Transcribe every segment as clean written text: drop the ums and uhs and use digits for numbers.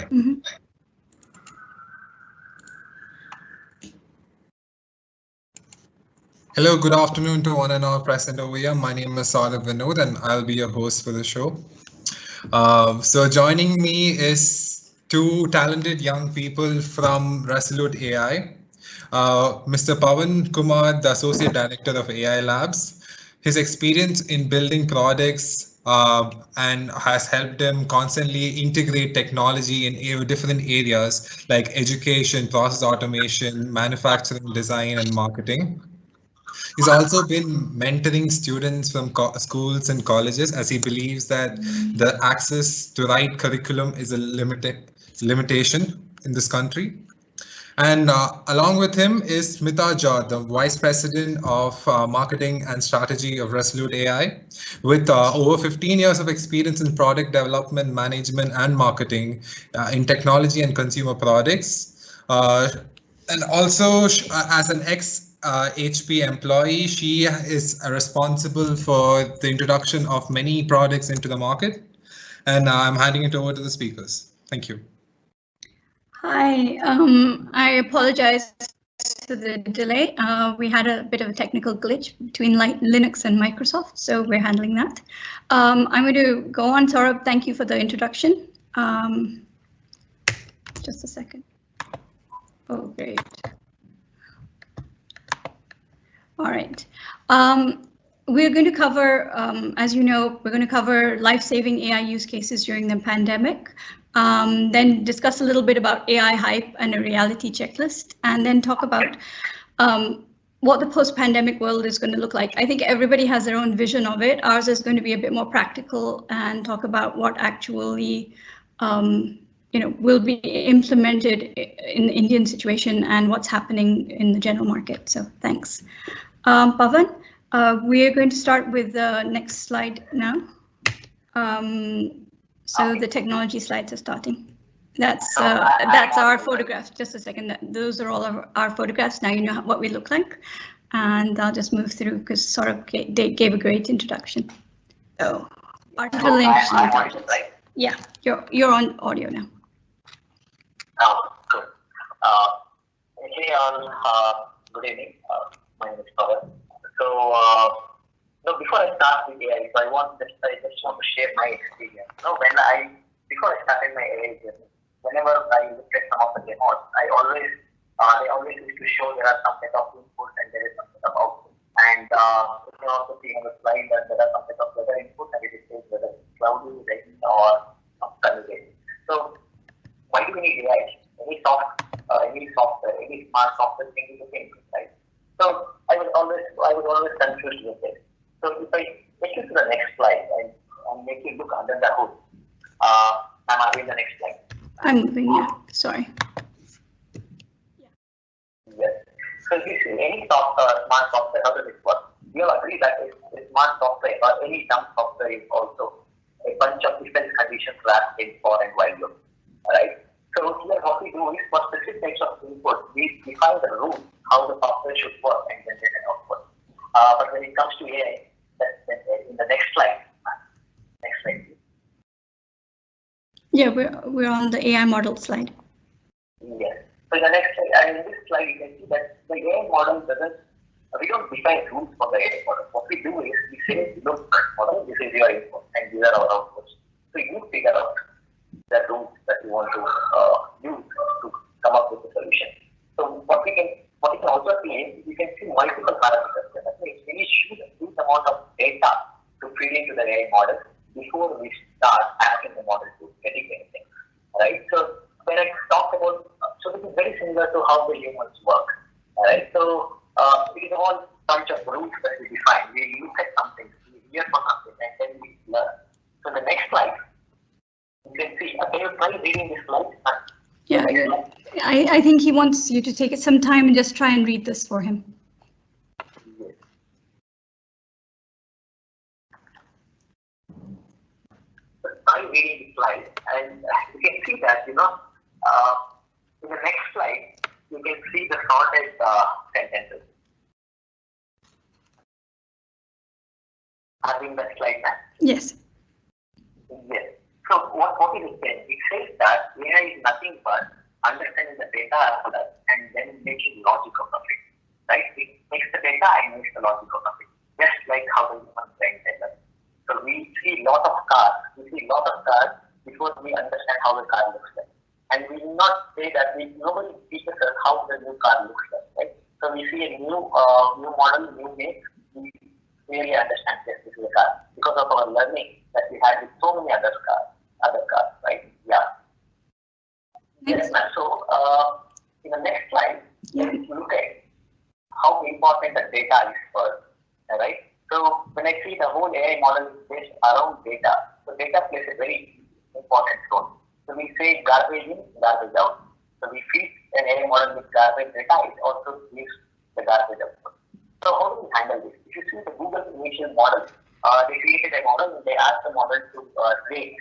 Mhm. Hello, good afternoon to one and all present over here. My name is Saurav Vinod, and I'll be your host for the show. So, joining me is two talented young people from Resolute AI. Mr. Pawan Kumar, the Associate Director of AI Labs. His experience in building products and has helped him constantly integrate technology in different areas like education, process automation, manufacturing, design, and marketing. He's also been mentoring students from schools and colleges as he believes that the access to right curriculum is a limitation in this country. And along with him is Smita Jha, the Vice President of Marketing and Strategy of Resolute AI, with over 15 years of experience in product development, management, and marketing in technology and consumer products. And also, as an ex HP employee, she is responsible for the introduction of many products into the market. And I'm handing it over to the speakers. Thank you. Hi, I apologize for the delay. We had a bit of a technical glitch between Linux and Microsoft, so we're handling that. I'm going to go on, Saurabh. Thank you for the introduction. Just a second. Oh, great. All right. We're going to cover, as you know, we're going to cover life-saving AI use cases during the pandemic, then discuss a little bit about AI hype and a reality checklist, and then talk about what the post-pandemic world is going to look like. I think everybody has their own vision of it. Ours is going to be a bit more practical and talk about what actually will be implemented in the Indian situation and what's happening in the general market. So thanks. Pavan, we are going to start with the next slide now. So the technology slides are starting. That's our photographs. Just a second. Those are all of our photographs. Now you know what we look like. And I'll just move through because Saurabh gave a great introduction. So artificial intelligence. Yeah, you're on audio now. Good. Hey all, good evening. My name is Pawan. So, before I start with AI, I just want to share my experience. Before I started my AI journey, whenever I look at some of the demos, they always used to show there are some set of inputs and there is some set of outputs. And you can also see on the slide that there are some set of weather inputs and it says whether it's cloudy, rainy, or sunny day. So, why do we need AI? Any software, any smart software can do the same thing, right? So I was always confused with it. So if I take you to the next slide and make you look under the hood, I'm having the next slide. I'm moving, yeah. Sorry. Yes. So if you see any smart software, how does it work? You'll agree that a smart software or any dumb software is also a bunch of different conditions wrapped in for and while loop, right? So here what we do is for specific types of input, we define the rules, how the software should work and generate an output. But when it comes to AI, in the next slide, please. Yeah, we're on the AI model slide. Yes. So the next slide, and in this slide, you can see that the AI model we don't define rules for the AI model. What we do is we say, look, model, this is your input and these are our outputs. So you figure out the rules that you want to use to come up with the solution. So what we can also see is we can see multiple parameters. That means we choose a huge amount of data to feed into the AI model before we start asking the model to predict anything. Right? So when I talk about, so this is very similar to how the humans work. Right? So it is all bunch of rules that we define. We look at something, we hear for something, and then we learn. So the next slide. You can see, can you try reading this slide? Yeah, I think he wants you to take some time and just try and read this for him. Yes. So try reading the slide, and you can see that, in the next slide, you can see the sorted sentences. Having that slide now? Yes. Yes. So what is it saying? It says that AI is nothing but understanding the data as well and then making logic out of it. Right? It takes the data and makes the logic out of it. Just like how the human brain does. So we see lot of cars. We see lot of cars before we understand how the car looks like. And we will not say that nobody teaches us how the new car looks like, right? So we see a new model, new make, we really understand this is a car because of our learning that we had with so many other cars, right? Yeah. Yes, ma'am. So in the next slide, let's look at how important the data is first, right? So when I see the whole AI model is based around data, so data plays a very important role. So we say garbage in, garbage out. So we feed an AI model with garbage data, it also gives the garbage output. So how do we handle this? If you see the Google initial model, they created a model and they asked the model to rate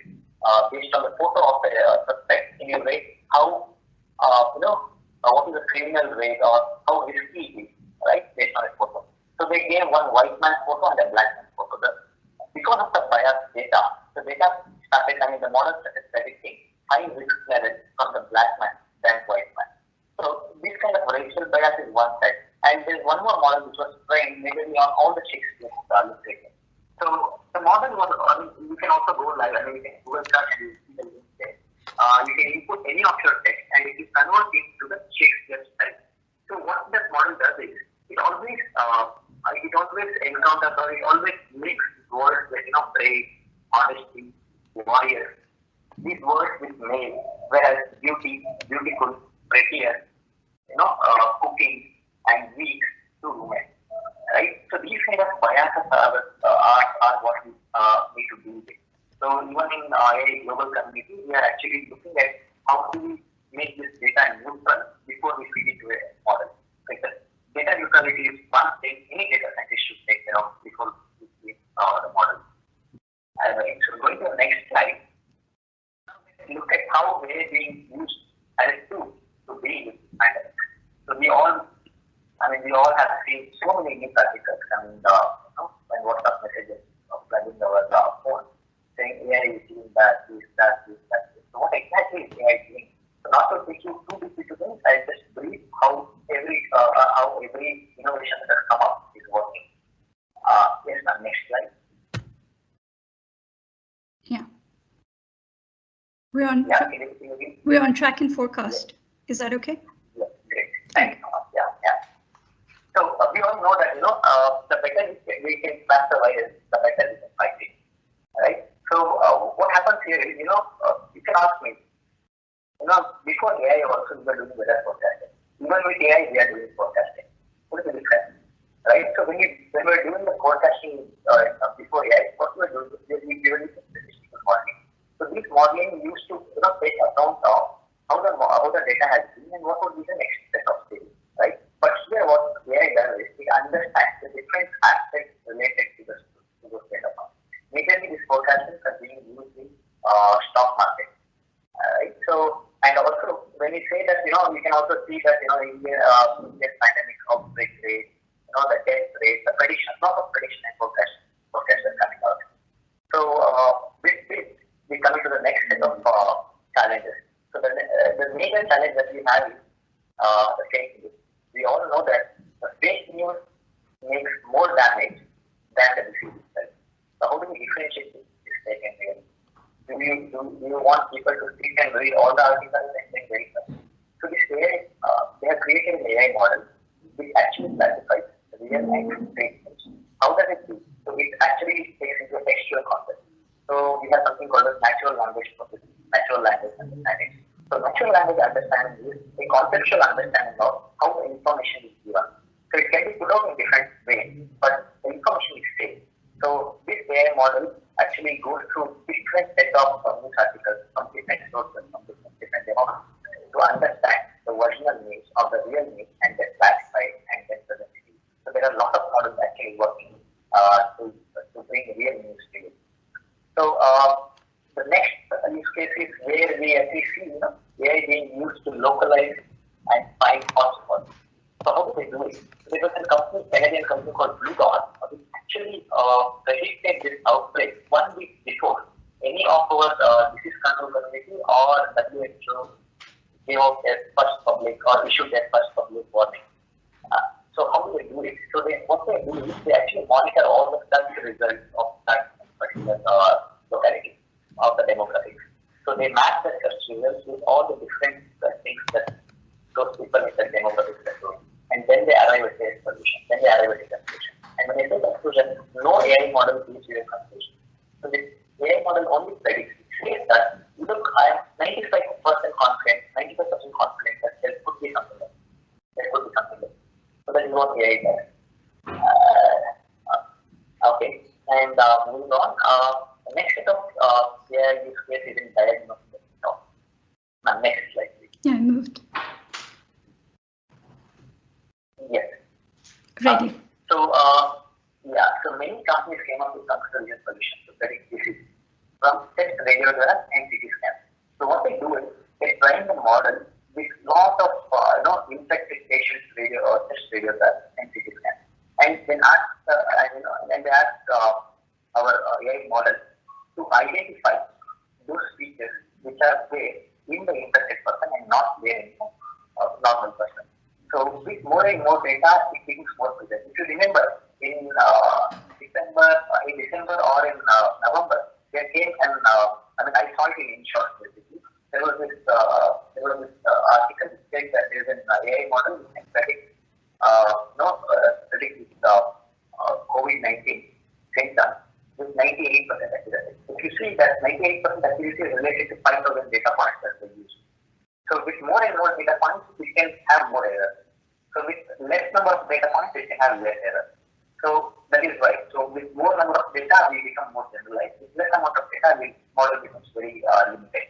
based on the photo of the suspect. Can you rate how, what is the criminal rate or how risky it is, right? Based on a photo. So they gave one white man photo and a black man photo. Because of the bias data, the data started, the model started predicting high risk level from the black man than white man. So this kind of racial bias is one side. And there's one more model which was trained majorly on all the chicks that are taken. So the model was, you can also go live, you can Google search and you see the link there. You can input any of your text and it will convert it to the chicks website. So what that model does is, it always encounters or it always makes words like, brave, honesty, warrior. These words with male, whereas beauty, beautiful, prettier, cooking and weak to women, right? So these kind of biases are what we need to deal with. So even in a global community, we are actually looking at how do we make this data neutral before we feed it to a model. Because data neutrality is one thing any data scientist should take care of before we feed the model. So going to the next slide, look at how AI is being used as a tool to deal with pandemic. So we all have seen so many news articles coming, and WhatsApp messages flooding our phone, saying AI is doing that, this, that. So what exactly is AI doing? So not to take you too deep into things, I just brief how every innovation that has come up is working. Yes, ma'am. Next slide. Yeah. We're on track and forecast. Yeah. Is that okay? Yeah, great. Thank you. Yeah. So we all know that the better we can track the virus, the better we can fight it. Right? So what happens here is, you can ask me, before AI also we were doing weather forecasting. Even with AI we are doing forecasting. What is the difference? Right? So when we're doing the forecasting before AI, what we're doing is we doing statistical modeling. So this modeling used to take account of how the data has been and what would be the next set of stages, right? But here what AI does is it understands the different aspects related to those data points. Majorly this forecasting is being used in stock market, right? So and also when we say that we can also see that Indian pandemic outbreak rate, the death rate, the prediction, lot of prediction and forecast are coming out. So we come to the next set of challenges. So the major challenge that we have is the fake news. We all know that the fake news makes more damage than the disease itself. So how do we differentiate this fake and real? Do you want people to sit and read all the articles and then verify? So this AI, they have created an AI model which actually classifies real and fake news. How does it do? So it actually takes into a textual concept. So we have something called as natural language processing, natural language understanding. So natural language understanding is a conceptual understanding of how the information is given. So it can be put out in different ways, but the information is same. So this AI model actually goes through different set of news articles from different sources, from different demos to understand the original news of the real news and then classify and then present it. So there are a lot of models actually working to bring real news to you. So the next use case is where we actually see AI being used to localize and find hotspots. So how do they do it? There was a Canadian company called Blue Dot, which actually predicted this outbreak 1 week before any of our gave out their first public or issued their first public warning. So how do they do it? So what they do is they actually monitor all the search results of that particular locality of the demographics. So they map the search results with all the different things that those people in the demographics are doing, and then they arrive at their solution. Then they arrive at a conclusion. And when they say conclusion, no AI model gives you a conclusion. So the AI model only predicts. It says that, look, I am 95% confident, 95% confident that there could be something else. There could be something else. So that is what AI does. Okay, and moving on. The next set of AI use case is in diagnostic. Now, next slide, please. Yeah, I moved. Yes. Ready. So many companies came up with computer vision solutions to predict disease from text radiographs and CT scans. So what they do is they train the model with lot of infected patients radio or test radiographs and CT scans, and then they ask our AI model to identify those features which are there in the infected person and not there in the normal person. So with more and more data, it becomes more precise. If you remember, in December or in November, there came an I saw it in InShot basically. There was this article that said that there is an AI model which can predict COVID-19 symptoms with 98% accuracy. If you see that 98% accuracy is related to 5,000 data points that we use. So with more and more data points, we can have more errors. So with less number of data points, we can have less errors. So that is right. So with more number of data, we become more generalized. With less amount of data, the model becomes very limited.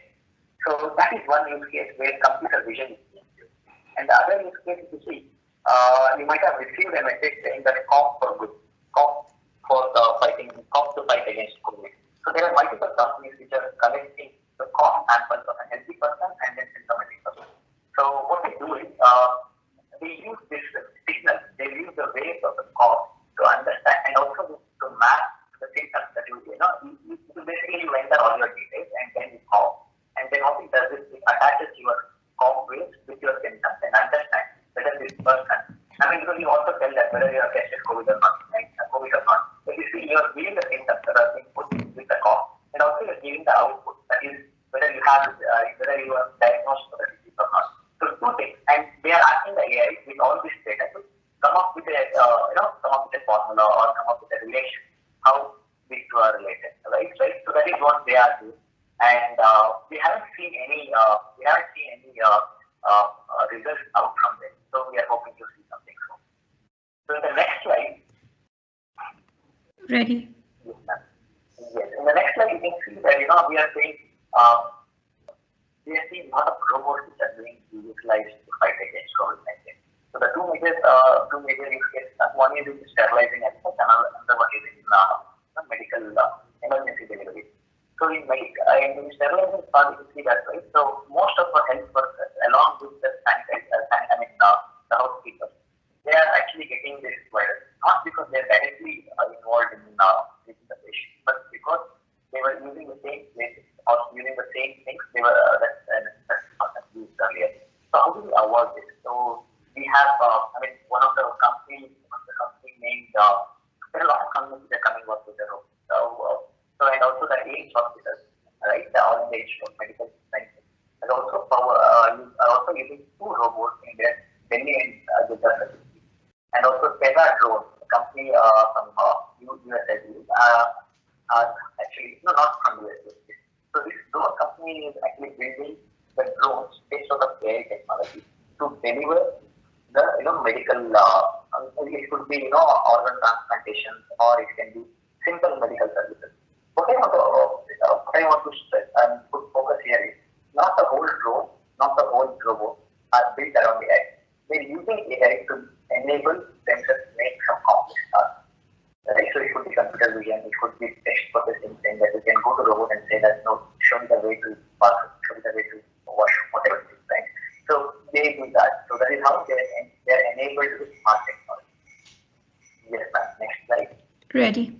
So that is one use case where computer vision is being used. And the other use case, you see, you might have received a message saying that cough for good, cough to fight against COVID. So there are multiple companies which are collecting the cough samples of a healthy person and then symptomatic person. So what they do is they use this signal, they use the waves of the cough to understand and also to map the symptoms that you basically you enter all your details and then you cough. And then what it does is it attaches your cough waves with your symptoms and understand whether this person, because you also tell that whether you are tested COVID or not, But you see, you are giving the symptoms that are being put with the cough, and also you are giving the output, that is whether you are diagnosed for the disease or not. So two things, and they are asking the AI with all this data to come up with a formula or come up with a relation how these two are related, right? So that is what they are doing, and we haven't seen any results out from them. So we are hoping to see something soon. So in the next slide. Ready. Yes. In the next slide, you can see that we are seeing a lot of robots which are being utilized to fight against COVID-19. So the two major use cases. One is in sterilizing aspect, and another one is in medical emergency delivery. So in sterilizing part, you can see that, right? So most of our health workers, along with the the housekeepers, they are actually getting this virus, not because they are directly involved in treating the patient, but because they were using the same places or using the same things they were used earlier. So how do we avoid this? So we have, one of the company named, there are a lot of companies that are coming up with the robots. So and also the AIDS hospitals, right? The All Age Medical Sciences, and also also using two robots in their Delhi and Gujarat facility, and also Tega Drone, a company from USA, actually not from USA. So this drone company is actually building the drones based on the AI technology to deliver the medical. It could be organ transplantations, or it can be simple medical services. What I want to stress and put focus here is not the whole drone, not the whole robot are built around AI. They're using AI to enable themselves to make some complex tasks. Right? So it could be computer vision, it could be text processing, saying that you can go to the robot and say that, show me the way to bath, show me the way to wash, whatever it is, right? So they do that. So that is how they're enabled with smart technology. Yes, ma'am. Next slide. Ready.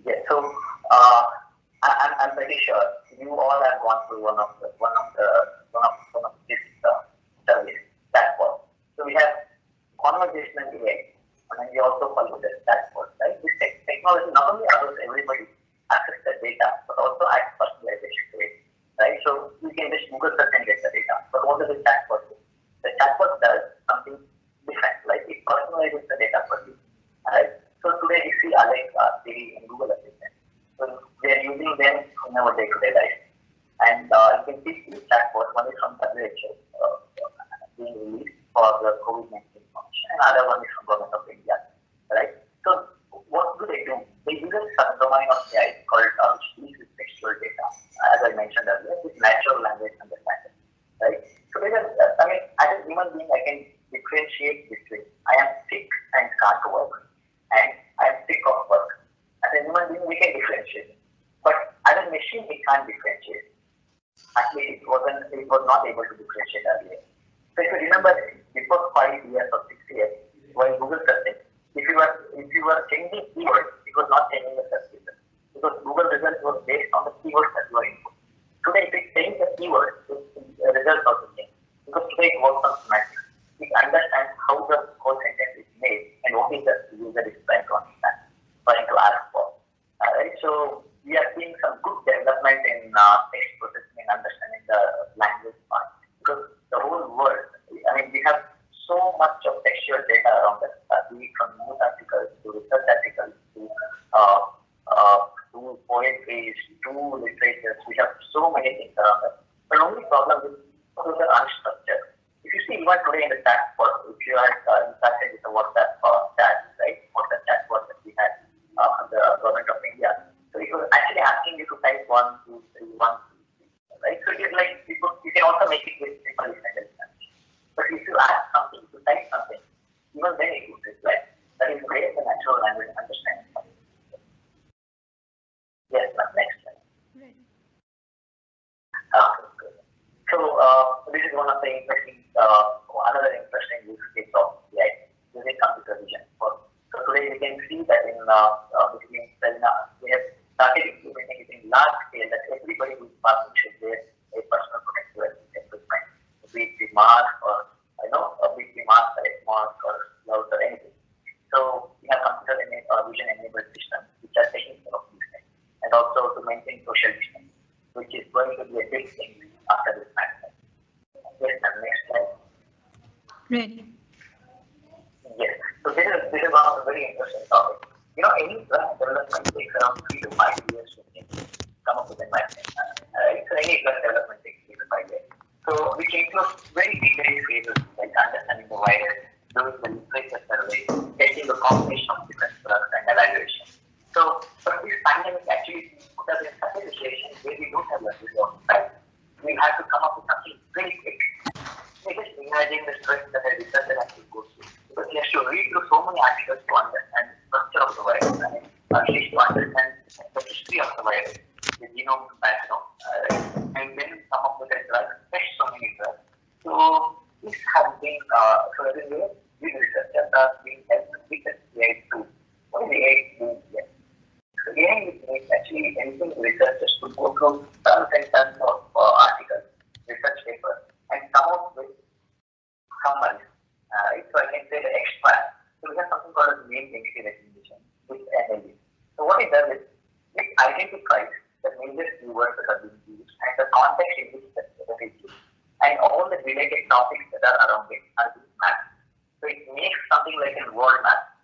Yes. So I'm pretty sure you all have gone through one of conversational AI, and we also follow the chatbot, right? This technology not only allows everybody access the data, but also adds personalization to it, right? So you can just Google search and get the data. But what does the chatbot do? The chatbot does something different, like it personalizes the data for you. Right? So today we see Alexa, Siri, and Google Assistant. So we are using them in our day-to-day life. And you can see two chatbots. One is from WHO being released for the COVID-19 information, and other one is from Government of India. Right? So what do? They use a subdomain of AI called which deals with textual data, as I mentioned earlier, with natural language understanding. Right? So I mean, as a human being, I can differentiate between I am sick and can't work, and I am sick of work. As a human being, we can differentiate, but as a machine, we can't differentiate. Actually, it was not able to differentiate earlier. So if you remember, before 5 years or 6 years, when Google searching, if you were changing keywords, it was not changing the search result, because Google results were based on the keywords that you are input. Today, if you change the keyword, the results also change, because today it works on semantics. It understands how the whole sentence is made and what is the user is trying to understand, trying to ask for. Right? So we are seeing some good development in text processing and understanding the language part, because the whole world, I mean, we have so much of textual data around us, be it from news articles to research articles to poetry to literature. We have so many things around us. But the only problem is those are unstructured. If you see even today in the chatbot, if you are interacted with the WhatsApp chat, right, WhatsApp chatbot that we had from the Government of India, so it was actually asking you to type 1, 2, 3, 1, 2, 3, right? So it is like you can also make it with simple intelligence. But if you ask something to type something, even then it would reply. That is where the natural language understanding comes. Yes, next slide. So this is one of the interesting, another interesting use case of AI using computer vision. So today we can see that in between we have started implementing it in large scale, that everybody who is passing should wear a personal protective equipment, be it the mask or be it the mask or gloves or anything. So we have computer vision enabled systems which are taking care of these things, and also to maintain social distance, which is going to be a big thing after this pandemic. Yes, ma'am. Next slide. Ready. Yes. So this is one of the very interesting topics. Any drug development takes around 3 to 5 years to come up with a vaccine. So any drug development takes 3 to 5 years. So which includes very detailed phases like understanding the virus, doing the literature survey, taking the combination of different drugs and evaluation. So, but this pandemic actually put us in such a situation where we don't have luxury of time. We have to come up with something very quick. We just imagine the stress that a researcher has to go through, because he has to read through so many articles to understand the structure of the virus, and at least to understand the history of the virus, the genome background, and then come up with a drug, test so many drugs. So this has been everywhere. These researchers are being helped with the AI tool. What is the AI tool here? So AI is actually helping researchers to go through tons and tons of articles, research papers, and come up with summaries. So I can say the extract. So we have something called name entity recognition with NLP. So what it does is it identifies the major keywords that are being used and the context in which that is used, and all the related topics that are around it are being mapped. So it makes something like a word map.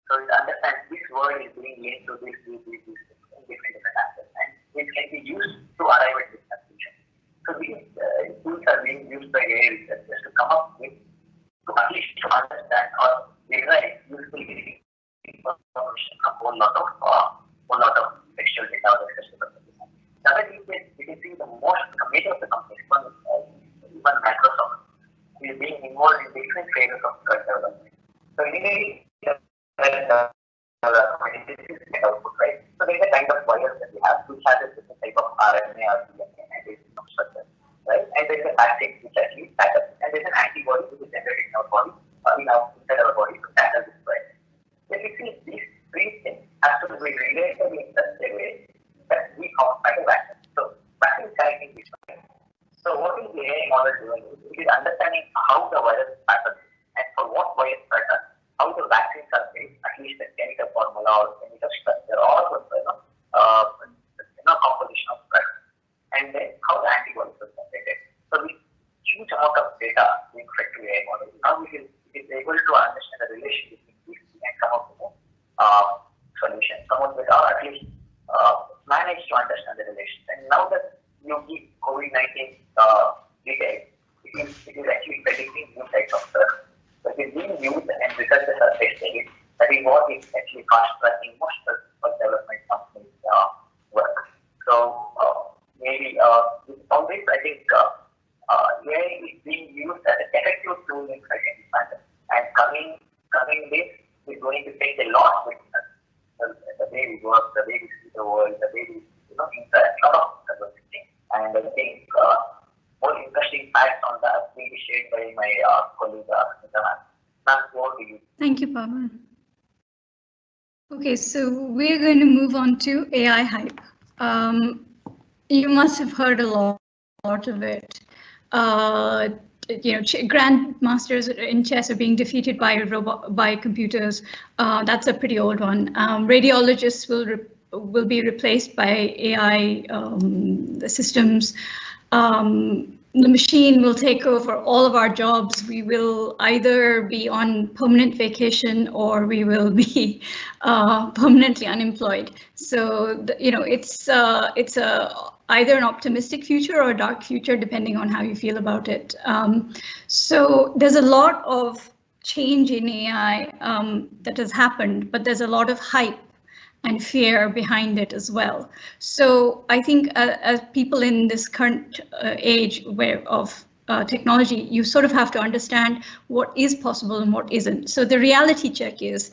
So it understands this word is being linked to this in different aspects, and it can be used to arrive at this conclusion. So these tools are being used by AI researchers to come up with, to at least to understand or derive useful information from a whole lot of textual data or accessible data. The other use case, you can see the major of the companies, even Microsoft, is being involved in different phases of drug development. So initially, output, right? So there is a kind of virus that we have, which has a different type of RNA or DNA and there is no structure, right? And there is a vaccine which actually tackles, and there is an antibody which is generated in our body, inside our body to tackle this virus. If you see these three things have to be related in such a way that we call vaccine. So vaccine is connecting these things. So what is the AI model doing? It is understanding how the virus patterns and for what virus pattern or chemical structure or composition of drugs, and then how the antibodies are generated. So with huge amount of data being fed to AI model, now it is able to understand the relationship between these and come up with a solution. Some of it are at least managed to understand the relation. And now that you give COVID-19 details, it is actually predicting new types of drugs. So it is being used and researchers are testing it. That is what is actually fast-tracking most of development companies' work. So maybe with all this, I think AI is being used as an effective tool in fighting this. And coming days is going to take a lot with us. The way we work, the way we see the world, the way we interact, a lot of things. And I think more interesting facts on that will be shared by my colleague Nithanan. Thank you, Pawan. Okay, so we're going to move on to AI hype. You must have heard a lot of it. Grandmasters in chess are being defeated by computers. That's a pretty old one. Radiologists will be replaced by AI systems. The machine will take over all of our jobs. We will either be on permanent vacation or we will be permanently unemployed. So it's either an optimistic future or a dark future, depending on how you feel about it. So there's a lot of change in AI that has happened, but there's a lot of hype and fear behind it as well. So I think as people in this current age of technology, you sort of have to understand what is possible and what isn't. So the reality check is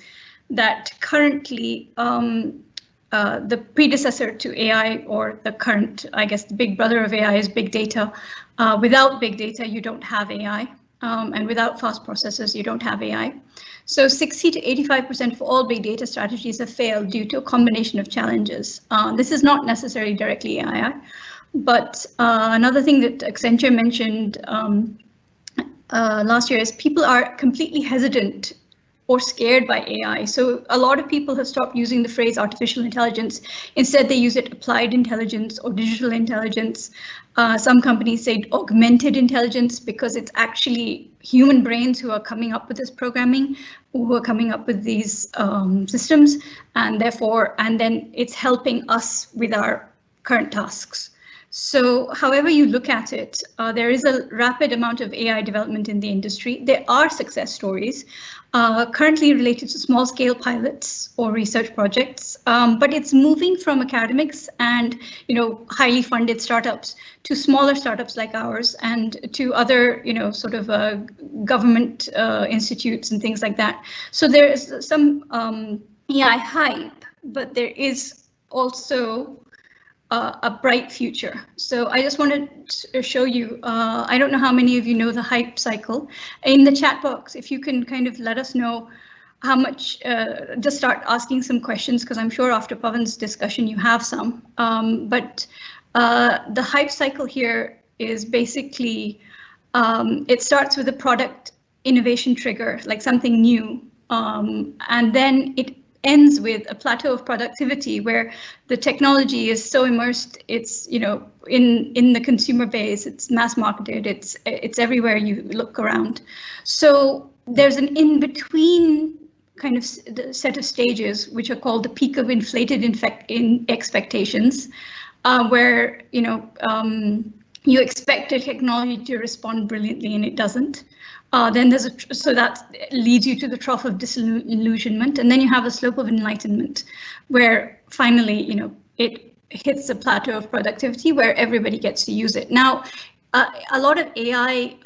that currently the predecessor to AI, or the current, I guess, the big brother of AI is big data. Without big data, you don't have AI. And without fast processors, you don't have AI. So 60 to 85% of all big data strategies have failed due to a combination of challenges. This is not necessarily directly AI, but another thing that Accenture mentioned last year is people are completely hesitant or scared by AI. So a lot of people have stopped using the phrase artificial intelligence. Instead, they use it applied intelligence or digital intelligence. Some companies say augmented intelligence because it's actually human brains who are coming up with this programming, who are coming up with these systems, and then it's helping us with our current tasks. So however you look at it, there is a rapid amount of AI development in the industry. There are success stories currently related to small scale pilots or research projects, but it's moving from academics and highly funded startups to smaller startups like ours and to other sort of government institutes and things like that. So there's some AI hype, but there is also a bright future. So I just wanted to show you, I don't know how many of you know the hype cycle. In the chat box, if you can kind of let us know how much, just start asking some questions, because I'm sure after Pawan's discussion you have some. But the hype cycle here is basically, it starts with a product innovation trigger, like something new, and then it ends with a plateau of productivity where the technology is so immersed, it's in the consumer base, it's mass marketed, it's everywhere you look around. So there's an in-between kind of set of stages which are called the peak of inflated expectations, where you expect a technology to respond brilliantly and it doesn't. Then so that leads you to the trough of disillusionment, and then you have a slope of enlightenment, where finally, it hits a plateau of productivity where everybody gets to use it. Now, a lot of AI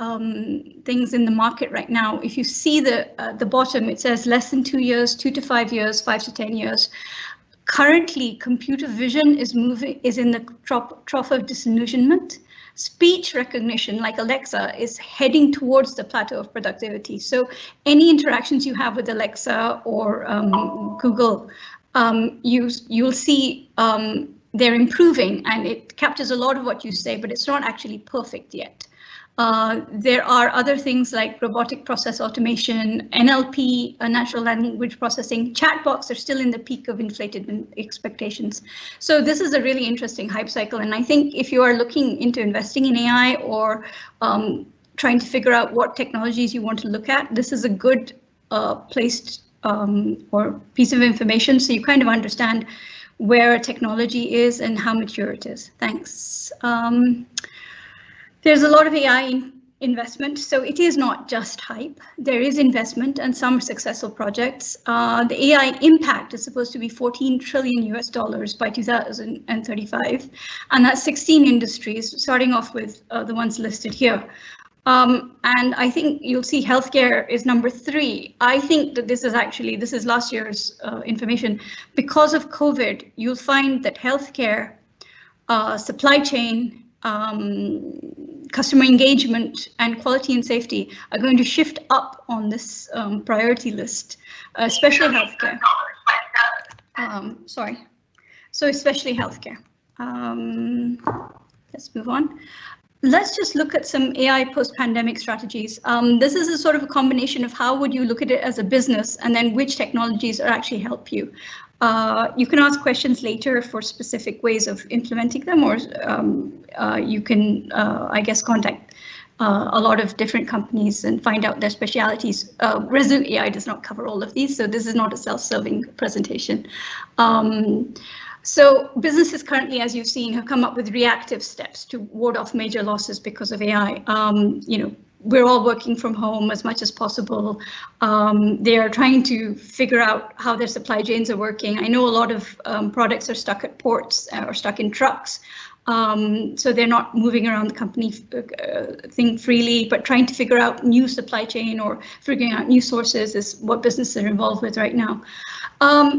things in the market right now, if you see the bottom, it says less than 2 years, 2 to 5 years, 5 to 10 years. Currently, computer vision is in the trough of disillusionment. Speech recognition, like Alexa, is heading towards the plateau of productivity. So any interactions you have with Alexa or Google, you'll see they're improving, and it captures a lot of what you say, but it's not actually perfect yet. There are other things like robotic process automation, NLP, natural language processing. Chatbots are still in the peak of inflated expectations. So this is a really interesting hype cycle. And I think if you are looking into investing in AI or trying to figure out what technologies you want to look at, this is a good place or piece of information, so you kind of understand where technology is and how mature it is. Thanks. There's a lot of AI investment, so it is not just hype. There is investment and some successful projects. The AI impact is supposed to be $14 trillion by 2035, and that's 16 industries, starting off with the ones listed here. And I think you'll see healthcare is number 3. I think that this is last year's information. Because of COVID, you'll find that healthcare, supply chain, customer engagement, and quality and safety are going to shift up on this priority list, especially healthcare. So especially healthcare. Let's move on. Let's just look at some AI post-pandemic strategies. This is a sort of a combination of how would you look at it as a business and then which technologies are actually help you. You can ask questions later for specific ways of implementing them, or you can, I guess, contact a lot of different companies and find out their specialities. Resolute AI does not cover all of these, so this is not a self-serving presentation. So businesses currently, as you've seen, have come up with reactive steps to ward off major losses because of AI. We're all working from home as much as possible. They are trying to figure out how their supply chains are working. I know a lot of products are stuck at ports or stuck in trucks. So they're not moving around the company thing freely, but trying to figure out new supply chain or figuring out new sources is what businesses are involved with right now.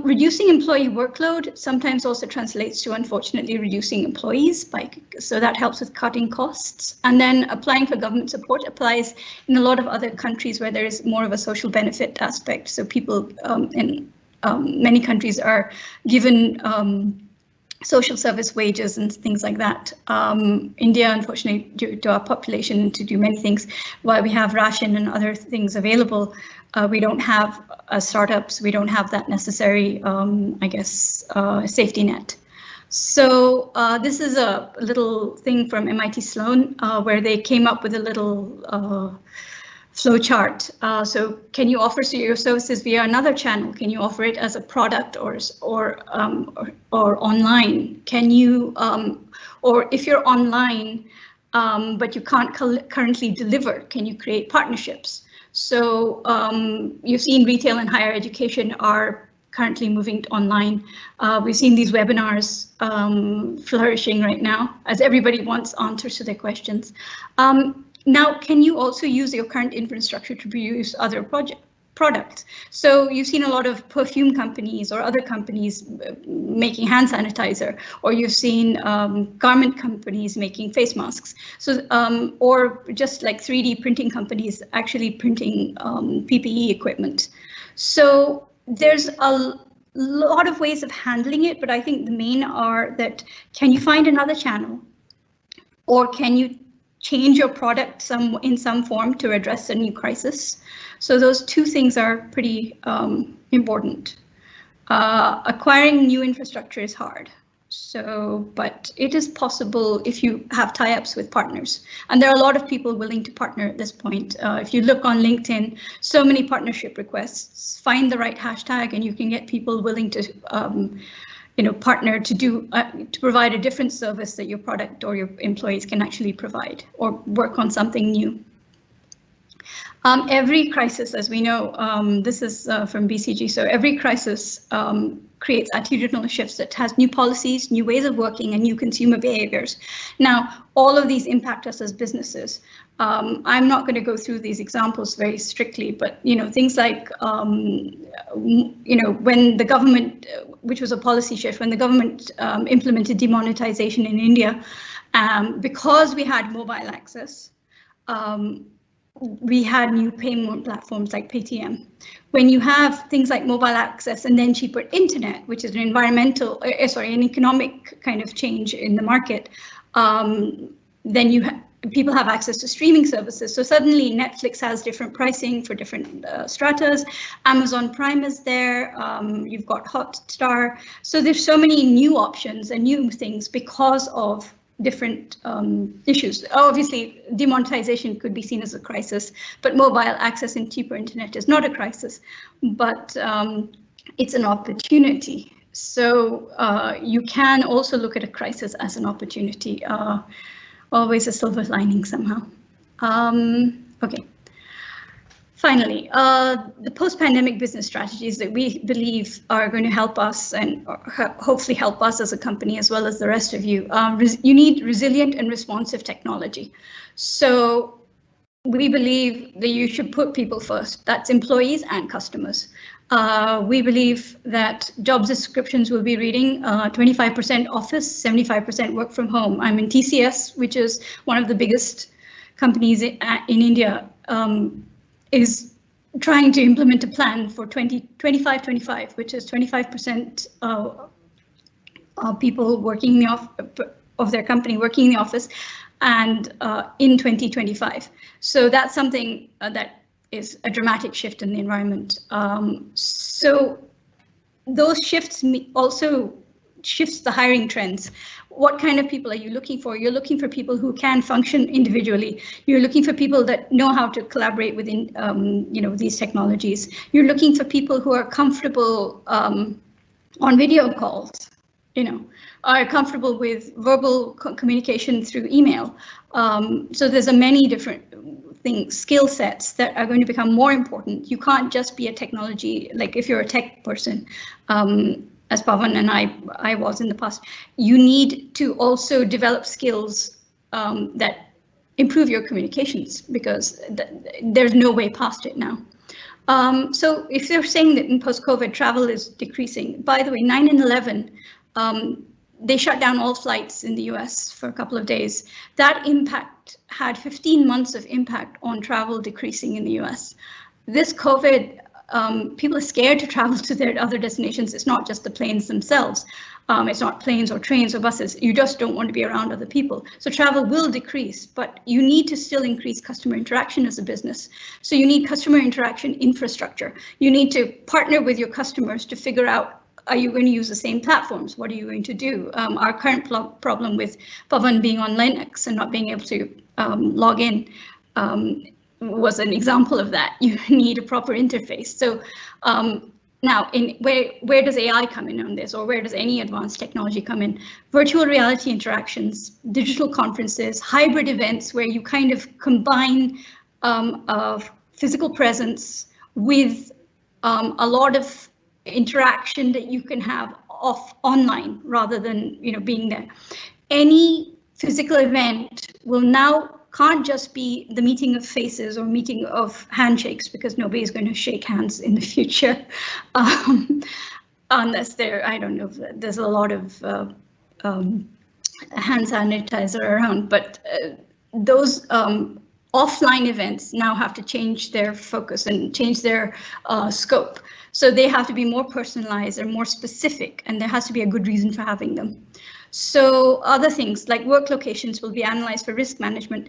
Reducing employee workload sometimes also translates to, unfortunately, reducing employees, so that helps with cutting costs. And then applying for government support applies in a lot of other countries where there is more of a social benefit aspect. So people in many countries are given social service wages and things like that. India, unfortunately, due to our population, to do many things, while we have ration and other things available, we don't have startups, we don't have that necessary, I guess, safety net. So this is a little thing from MIT Sloan where they came up with a little flow chart. So can you offer your services via another channel? Can you offer it as a product or online? Can you, or if you're online, but you can't currently deliver, can you create partnerships? So you've seen retail and higher education are currently moving online. We've seen these webinars flourishing right now as everybody wants answers to their questions. Now, can you also use your current infrastructure to produce other products? So you've seen a lot of perfume companies or other companies making hand sanitizer, or you've seen garment companies making face masks. So, or just like 3D printing companies actually printing PPE equipment. So there's a lot of ways of handling it, but I think the main are that, can you find another channel, or can you change your product in some form to address a new crisis? So those two things are pretty important. Acquiring new infrastructure is hard. So, but it is possible if you have tie-ups with partners. And there are a lot of people willing to partner at this point. If you look on LinkedIn, so many partnership requests. Find the right hashtag and you can get people willing to partner to provide a different service that your product or your employees can actually provide, or work on something new. Every crisis, as we know, this is from BCG, so every crisis creates attitudinal shifts that has new policies, new ways of working, and new consumer behaviors. Now, all of these impact us as businesses. I'm not going to go through these examples very strictly, but things like when the government, which was a policy shift, when the government implemented demonetization in India, because we had mobile access, we had new payment platforms like Paytm. When you have things like mobile access and then cheaper internet, which is an an economic kind of change in the market, then people have access to streaming services. So suddenly Netflix has different pricing for different stratas. Amazon Prime is there. You've got Hotstar. So there's so many new options and new things because of different issues. Obviously, demonetization could be seen as a crisis, but mobile access and cheaper internet is not a crisis, but it's an opportunity. So you can also look at a crisis as an opportunity. Always a silver lining somehow. Okay. Finally, the post-pandemic business strategies that we believe are going to help us and hopefully help us as a company as well as the rest of you. You need resilient and responsive technology. So we believe that you should put people first. That's employees and customers. We believe that job descriptions will be reading 25% office, 75% work from home. I'm in TCS, which is one of the biggest companies in India, is trying to implement a plan for 25-25, which is 25% people working in the of their company working in the office, and in 2025. So that's something that is a dramatic shift in the environment. So those shifts also shifts the hiring trends. What kind of people are you looking for? You're looking for people who can function individually. You're looking for people that know how to collaborate within, these technologies. You're looking for people who are comfortable on video calls, are comfortable with verbal communication through email. So there's many different skill sets that are going to become more important. You can't just be a technology, like if you're a tech person, as Pavan and I was in the past, you need to also develop skills that improve your communications, because there's no way past it now. So if they're saying that in post-COVID travel is decreasing, by the way, 9/11, they shut down all flights in the US for a couple of days. That impact had 15 months of impact on travel decreasing in the US. This COVID, people are scared to travel to their other destinations. It's not just the planes themselves. It's not planes or trains or buses. You just don't want to be around other people. So travel will decrease, but you need to still increase customer interaction as a business. So you need customer interaction infrastructure. You need to partner with your customers to figure out, are you going to use the same platforms? What are you going to do? Our current problem with Pavan being on Linux and not being able to log in was an example of that. You need a proper interface. So now, where does AI come in on this, or where does any advanced technology come in? Virtual reality interactions, digital conferences, hybrid events, where you kind of combine physical presence with a lot of interaction that you can have online rather than being there. Any physical event will now can't just be the meeting of faces or meeting of handshakes, because nobody's going to shake hands in the future unless I don't know, there's a lot of hand sanitizer around, but those offline events now have to change their focus and change their scope. So they have to be more personalized and more specific, and there has to be a good reason for having them. So other things like work locations will be analyzed for risk management.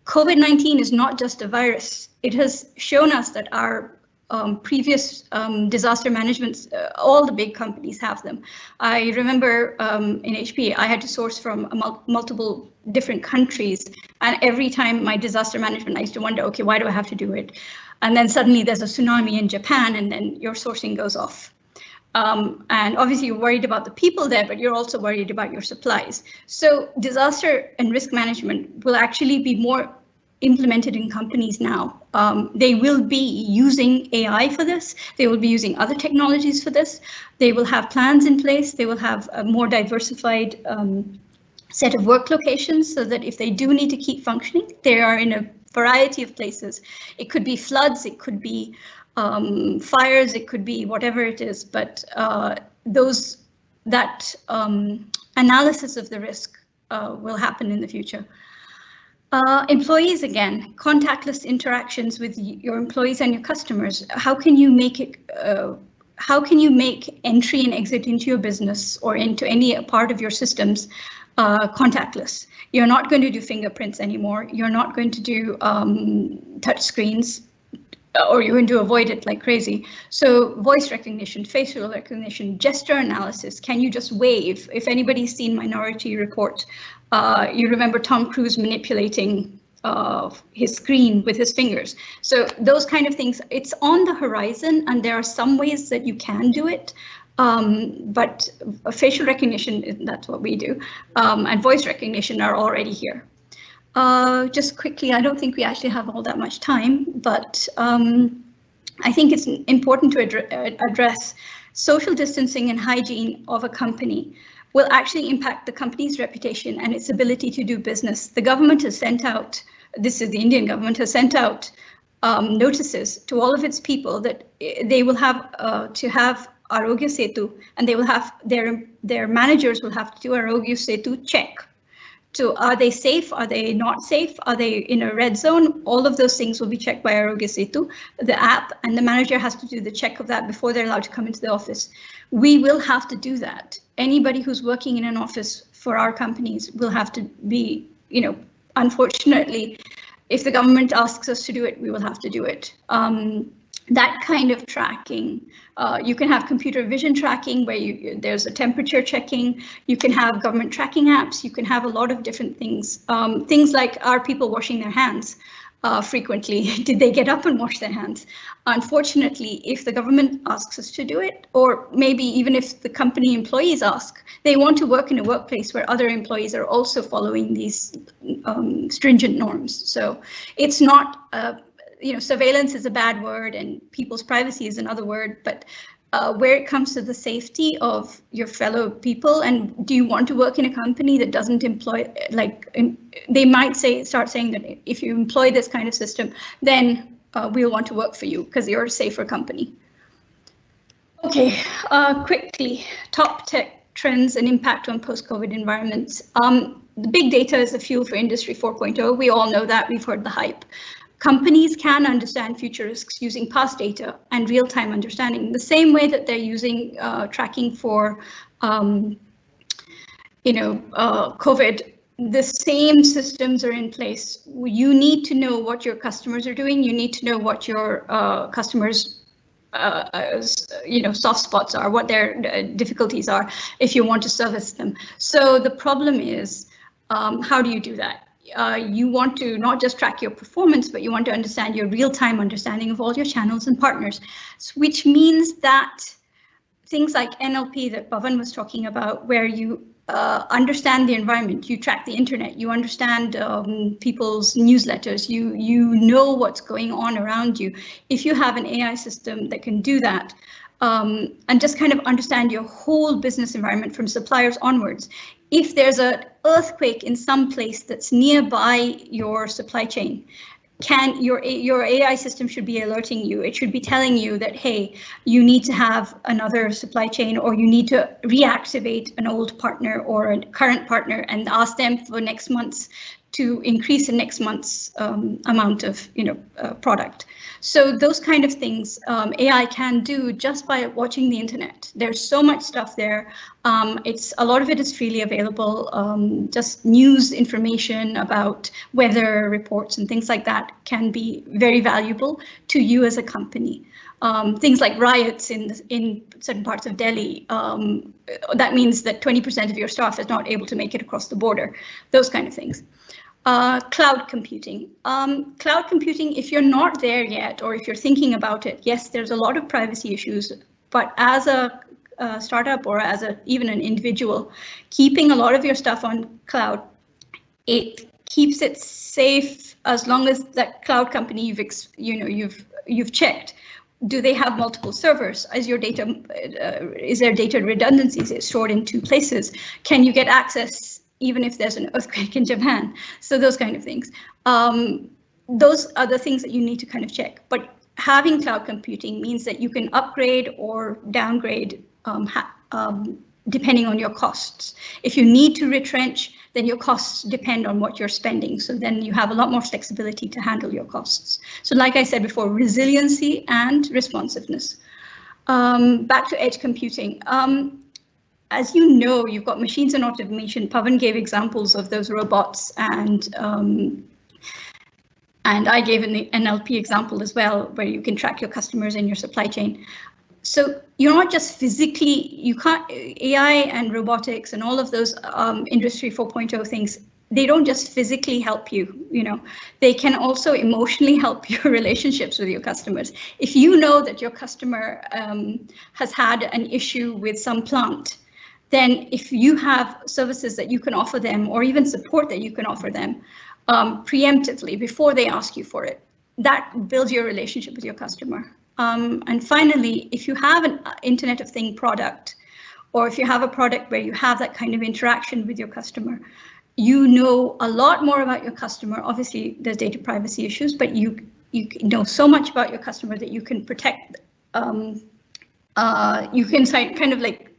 COVID-19 is not just a virus. It has shown us that our previous disaster management, all the big companies have them. I remember in HP, I had to source from multiple different countries, and every time my disaster management, I used to wonder, okay, why do I have to do it? And then suddenly there's a tsunami in Japan, and then your sourcing goes off. And obviously you're worried about the people there, but you're also worried about your supplies. So disaster and risk management will actually be more implemented in companies now. They will be using AI for this. They will be using other technologies for this. They will have plans in place. They will have a more diversified set of work locations, so that if they do need to keep functioning, they are in a variety of places. It could be floods, it could be fires, it could be whatever it is, but that analysis of the risk will happen in the future. Employees, again, contactless interactions with your employees and your customers. How can you make it? How can you make entry and exit into your business or into any part of your systems contactless. You're not going to do fingerprints anymore. You're not going to do touch screens, or you're going to avoid it like crazy. So voice recognition, facial recognition, gesture analysis. Can you just wave? If anybody's seen Minority Report, you remember Tom Cruise manipulating his screen with his fingers. So those kind of things, it's on the horizon, and there are some ways that you can do it. But facial recognition, that's what we do, and voice recognition are already here. Just quickly, I don't think we actually have all that much time, but I think it's important to address social distancing and hygiene of a company will actually impact the company's reputation and its ability to do business. The government has sent out, this is the Indian government, has sent out notices to all of its people that they will have to have Arogya Setu, and they will have their managers will have to do Arogya Setu check. So are they safe? Are they not safe? Are they in a red zone? All of those things will be checked by Arogya Setu, the app, and the manager has to do the check of that before they're allowed to come into the office. We will have to do that. Anybody who's working in an office for our companies will have to be, unfortunately, if the government asks us to do it, we will have to do it. That kind of tracking, you can have computer vision tracking where there's a temperature checking. You can have government tracking apps. You can have a lot of different things. Things like, are people washing their hands frequently? Did they get up and wash their hands? Unfortunately, if the government asks us to do it, or maybe even if the company employees ask, they want to work in a workplace where other employees are also following these stringent norms. So it's not surveillance is a bad word and people's privacy is another word, but where it comes to the safety of your fellow people, and do you want to work in a company that doesn't employ, they might start saying that if you employ this kind of system, then we'll want to work for you because you're a safer company. Okay, quickly, top tech trends and impact on post-COVID environments. The big data is the fuel for Industry 4.0. We all know that, we've heard the hype. Companies can understand future risks using past data and real-time understanding, the same way that they're using tracking for, COVID. The same systems are in place. You need to know what your customers are doing. You need to know what your customers' soft spots are, what their difficulties are, if you want to service them. So the problem is, how do you do that? You want to not just track your performance, but you want to understand your real-time understanding of all your channels and partners, which means that things like NLP that Pavan was talking about, where you understand the environment, you track the internet, you understand people's newsletters, you know what's going on around you. If you have an AI system that can do that, and just kind of understand your whole business environment from suppliers onwards. If there's an earthquake in some place that's nearby your supply chain, your AI system should be alerting you. It should be telling you that, hey, you need to have another supply chain, or you need to reactivate an old partner or a current partner and ask them for next month's to increase the next month's amount of product. So those kind of things AI can do just by watching the internet. There's so much stuff there. A lot of it is freely available. Just news information about weather reports and things like that can be very valuable to you as a company. Things like riots in certain parts of Delhi, that means that 20% of your staff is not able to make it across the border, those kind of things. Cloud computing. Cloud computing, if you're not there yet, or if you're thinking about it, yes, there's a lot of privacy issues, but as a startup or as even an individual, keeping a lot of your stuff on cloud, it keeps it safe as long as that cloud company you've checked. Do they have multiple servers? Is your data, is there data redundancy? Is it stored in 2 places? Can you get access even if there's an earthquake in Japan? So those kind of things. Those are the things that you need to kind of check. But having cloud computing means that you can upgrade or downgrade depending on your costs. If you need to retrench, then your costs depend on what you're spending. So then you have a lot more flexibility to handle your costs. So like I said before, resiliency and responsiveness. Back to edge computing. as you know, you've got machines and automation. Pavan gave examples of those robots, and I gave an NLP example as well, where you can track your customers in your supply chain. So you're not just physically, you can't, AI and robotics and all of those Industry 4.0 things, they don't just physically help you, they can also emotionally help your relationships with your customers. If you know that your customer has had an issue with some plant, then if you have services that you can offer them, or even support that you can offer them preemptively before they ask you for it, that builds your relationship with your customer. And finally, if you have an Internet of Things product, or if you have a product where you have that kind of interaction with your customer, you know a lot more about your customer. Obviously, there's data privacy issues, but you know so much about your customer that you can protect. You can kind of like,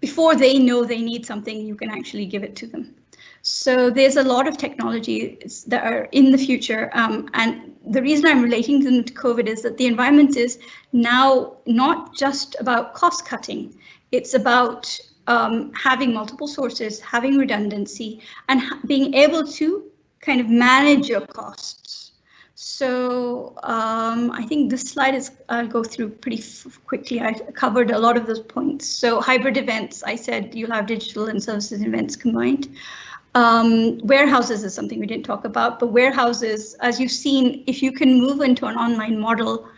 before they know they need something, you can actually give it to them. So there's a lot of technologies that are in the future, and the reason I'm relating them to COVID is that the environment is now not just about cost cutting. It's about having multiple sources, having redundancy, and being able to kind of manage your costs. So I think this slide is, I'll go through pretty quickly. I covered a lot of those points. So hybrid events, I said you'll have digital and services events combined. Warehouses is something we didn't talk about, but warehouses, as you've seen, if you can move into an online model,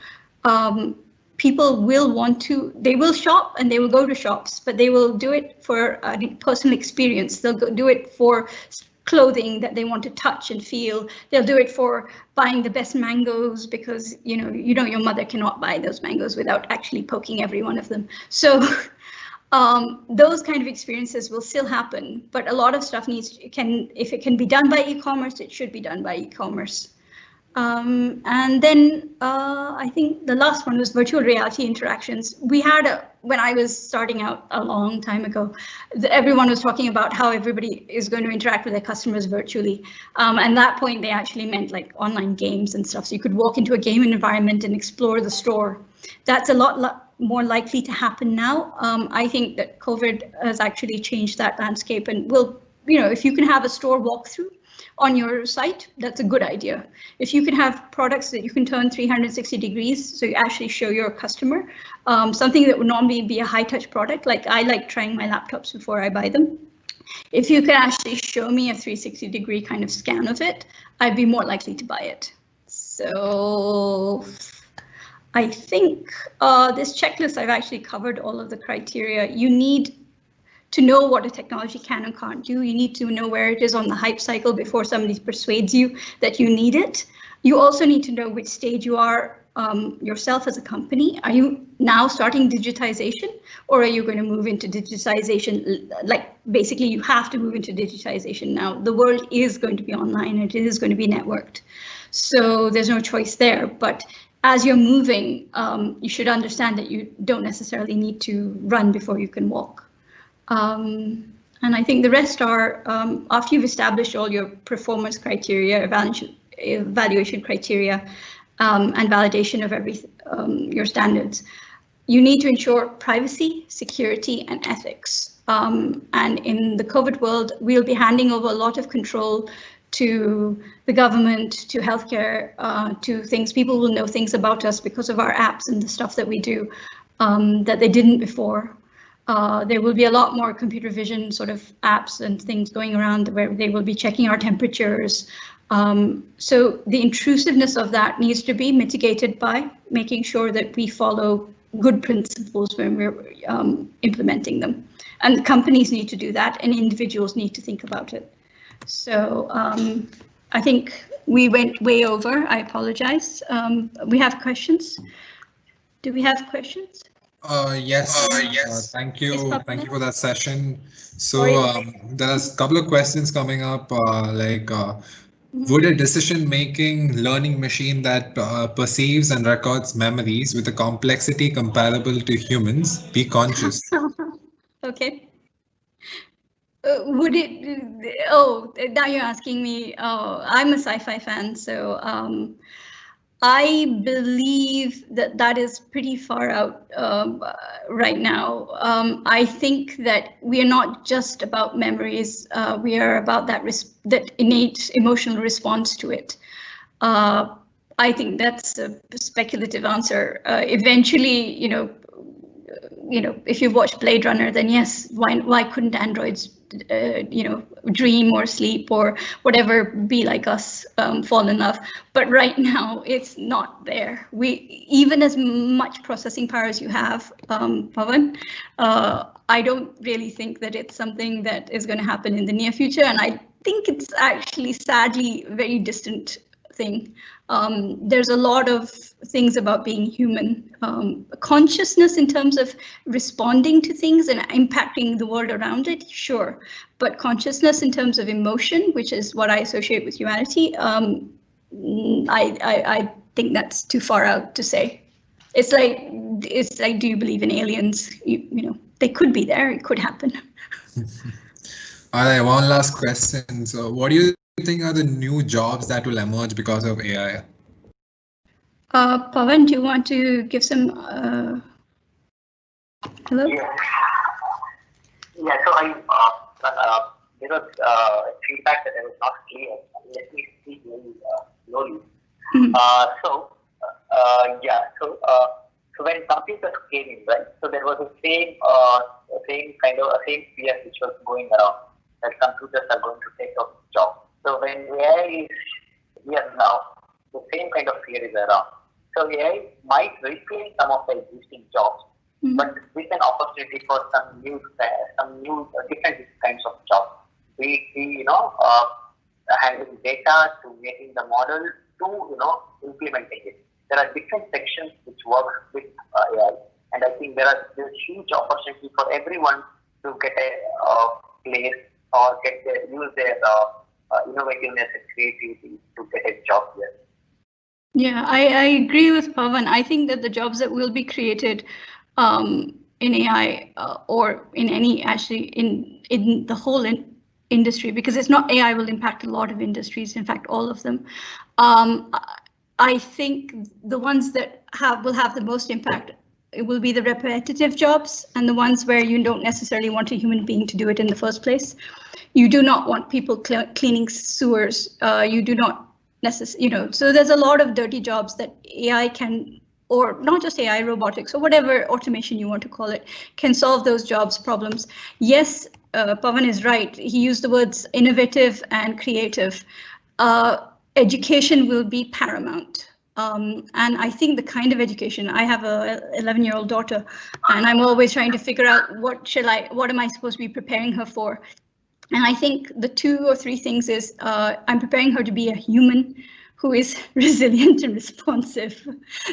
people will want to, they will shop and they will go to shops, but they will do it for a personal experience. They'll do it for clothing that they want to touch and feel. They'll do it for buying the best mangoes, because your mother cannot buy those mangoes without actually poking every one of them. So those kind of experiences will still happen, but a lot of stuff if it can be done by e-commerce, it should be done by e-commerce. And then I think the last one was virtual reality interactions. We had, when I was starting out a long time ago, everyone was talking about how everybody is going to interact with their customers virtually. And at that point, they actually meant like online games and stuff. So you could walk into a game environment and explore the store. That's a lot more likely to happen now. I think that COVID has actually changed that landscape, and if you can have a store walkthrough on your site, that's a good idea. If you can have products that you can turn 360 degrees, so you actually show your customer something that would normally be a high touch product, like I like trying my laptops before I buy them. If you can actually show me a 360 degree kind of scan of it, I'd be more likely to buy it. So I think this checklist, I've actually covered all of the criteria. You need to know what a technology can and can't do. You need to know where it is on the hype cycle before somebody persuades you that you need it. You also need to know which stage you are yourself as a company. Are you now starting digitization, or are you going to move into digitization? Like basically you have to move into digitization now. The world is going to be online, and it is going to be networked. So there's no choice there. But as you're moving, you should understand that you don't necessarily need to run before you can walk. And I think the rest are, after you've established all your performance criteria, evaluation criteria, and validation of your standards, you need to ensure privacy, security, and ethics. And in the COVID world, we'll be handing over a lot of control to the government, to healthcare, to things. People will know things about us because of our apps and the stuff that we do that they didn't before. There will be a lot more computer vision sort of apps and things going around where they will be checking our temperatures. So the intrusiveness of that needs to be mitigated by making sure that we follow good principles when we're implementing them. And companies need to do that, and individuals need to think about it. So I think we went way over. I apologize. We have questions. Do we have questions? Yes. Thank you. Thank you for that session. So there's a couple of questions coming up, would a decision-making learning machine that perceives and records memories with a complexity comparable to humans be conscious? Okay. Would it? Oh, now you're asking me. Oh, I'm a sci-fi fan, so I believe that that is pretty far out right now. I think that we are not just about memories. We are about that innate emotional response to it. I think that's a speculative answer. Eventually, if you watch Blade Runner, then yes, why couldn't androids, dream or sleep or whatever, be like us, fall in love? But right now, it's not there. Even as much processing power as you have, Pavan, I don't really think that it's something that is going to happen in the near future, and I think it's actually, sadly, a very distant thing. There's a lot of things about being human. Consciousness in terms of responding to things and impacting the world around it, sure. But consciousness in terms of emotion, which is what I associate with humanity, I think that's too far out to say. It's like, do you believe in aliens? They could be there. It could happen. All right, one last question. So what do you think are the new jobs that will emerge because of AI? Pavan, do you want to give some? Hello? Yeah, so there was feedback that I was not clear. Let me speak very slowly. So when computers came in, right? So there was a same fear which was going around, that computers are going to take up jobs. So when AI is here now, the same kind of fear is around. So AI might replace some of the existing jobs, but with an opportunity for some new different kinds of jobs. Handling data, to making the model, to implementing it. There are different sections which work with AI, and I think there's huge opportunity for everyone to get a place or use their innovativeness and creativity to get a job here. Yeah, I agree with Pavan. I think that the jobs that will be created in AI or in any, actually in the whole industry, because it's not AI will impact a lot of industries, in fact, all of them. I think the ones that will have the most impact, it will be the repetitive jobs and the ones where you don't necessarily want a human being to do it in the first place. You do not want people cleaning sewers. You do not necessarily, so there's a lot of dirty jobs that AI can, or not just AI, robotics, or whatever automation you want to call it, can solve those jobs problems. Yes, Pavan is right. He used the words innovative and creative. Education will be paramount. And I think the kind of education, I have a 11-year-old daughter, and I'm always trying to figure out what am I supposed to be preparing her for? And I think the 2 or 3 things is I'm preparing her to be a human who is resilient and responsive.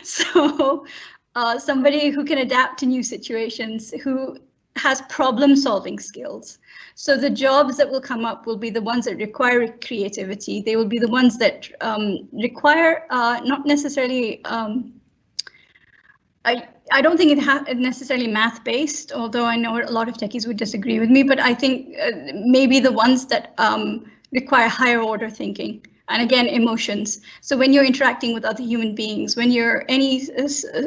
So somebody who can adapt to new situations, who has problem-solving skills. So the jobs that will come up will be the ones that require creativity. They will be the ones that require not necessarily, I don't think it necessarily math-based, although I know a lot of techies would disagree with me, but I think maybe the ones that require higher order thinking. And again, emotions. So when you're interacting with other human beings, when you're any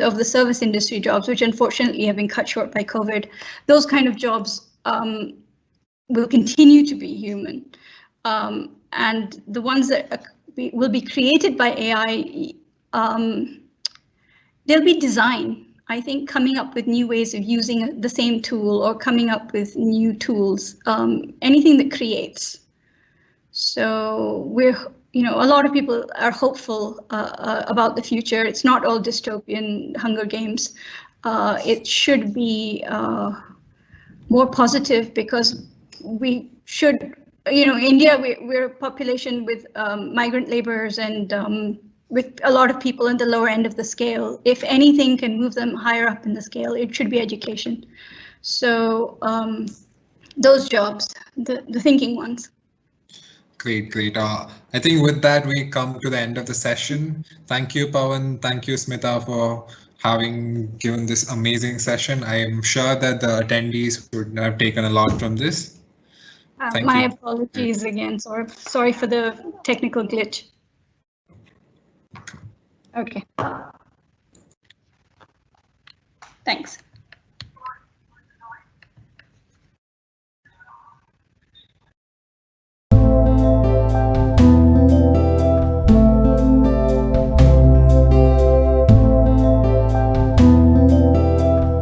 of the service industry jobs, which unfortunately have been cut short by COVID, those kind of jobs will continue to be human. And the ones that will be created by AI, they'll be design. I think coming up with new ways of using the same tool or coming up with new tools, anything that creates. So a lot of people are hopeful about the future. It's not all dystopian Hunger Games. It should be more positive, because we should, India, we're a population with migrant laborers and with a lot of people in the lower end of the scale. If anything can move them higher up in the scale, it should be education. So those jobs, the thinking ones. Great. I think with that, we come to the end of the session. Thank you, Pavan. Thank you, Smita, for having given this amazing session. I am sure that the attendees would have taken a lot from this. My apologies again. Sorry for the technical glitch. Okay.